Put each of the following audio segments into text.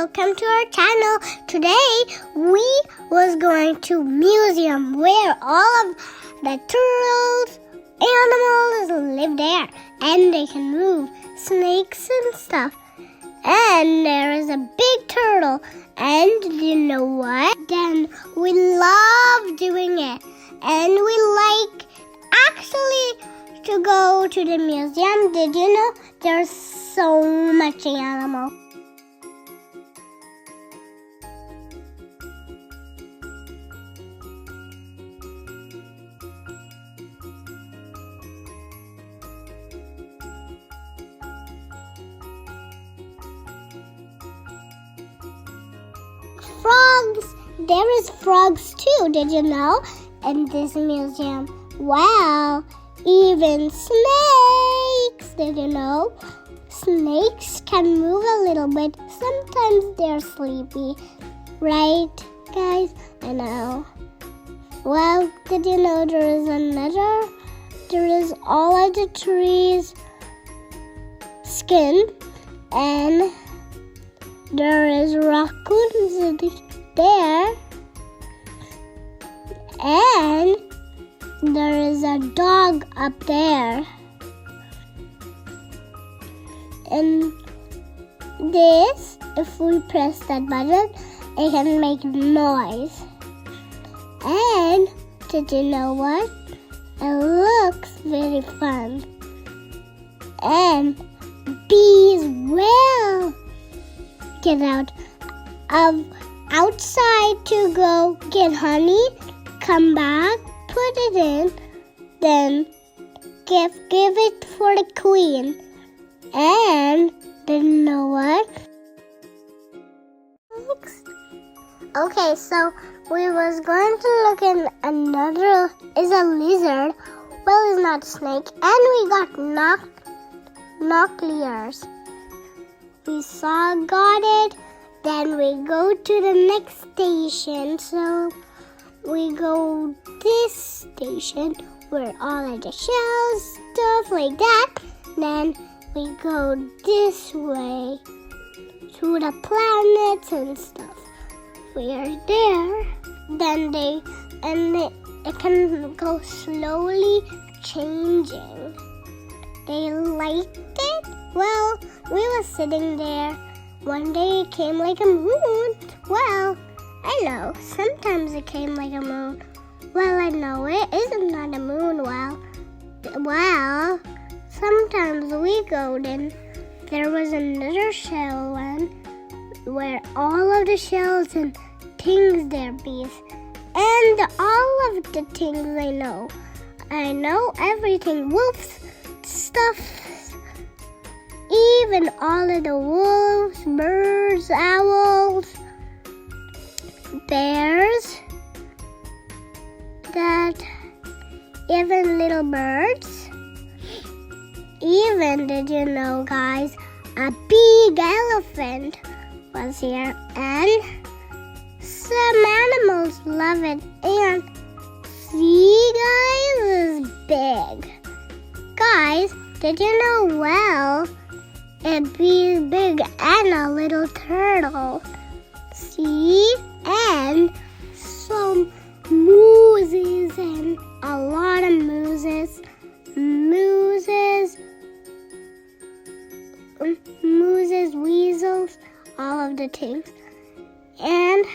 welcome to our channel. Today we was going to museum where all of the turtles, animals live there and they can move, snakes and stuff. And there is a big turtle, and you know what? Then we love doing it, and we like actually to go to the museum. Did you know there's so much animal? Frogs. There is frogs too, did you know? In this museum. Wow. Even snakes, did you know? Snakes can move a little bit. Sometimes they're sleepy. Right, guys? I know. Well, did you know there is another? There is all of the trees skin, and there is raccoons there, and there is a dog up there. And this, if we press that button, it can make noise. And did you know what? It looks very fun. And bees will get out of outside to go get honey, come back, put it in, then give it for the queen. And then you know what? Okay, so we was going to look in another is a lizard. Well, it's not a snake, and we got knockers. We got it. Then we go to the next station. So we go this station where all of the shells, stuff like that. Then we go this way to the planets and stuff. We are there. Then it can go slowly changing. They liked it. Well, we were sitting there. One day it came like a moon. Well, I know. Sometimes it came like a moon. Well, I know it isn't not a moon. Well, sometimes we go then. There was another shell one where all of the shells and things there be. And all of the things I know. I know everything. Wolves, stuff. Even all of the wolves, birds, owls, bears, that even little birds. Even, did you know, guys, a big elephant was here, and some animals love it. And see, guys, is big. Guys, did you know? Well, it'd be big and a little turtle. See? And some mooses and a lot of mooses, weasels, all of the things. And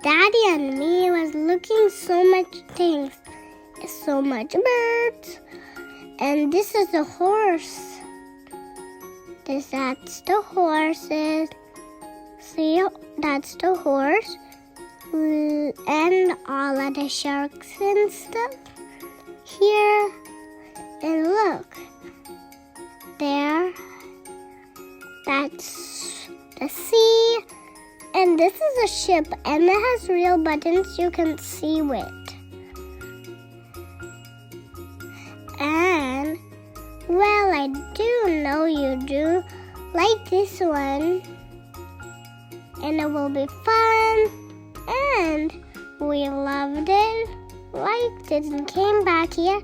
Daddy and me was looking so much things, so much birds. And this is the horse. That's the horses. See, that's the horse. And all of the sharks and stuff. Here. And look. There. That's the sea. And this is a ship. And it has real buttons you can see with. And, well, I do know you do like this one. And it will be fun. And we loved it, liked it, and came back here.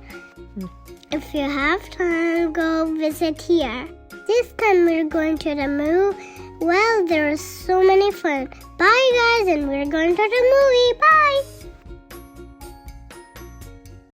If you have time, go visit here. This time we're going to the movie. Well, there was so many fun. Bye, guys, and we're going to the movie. Bye.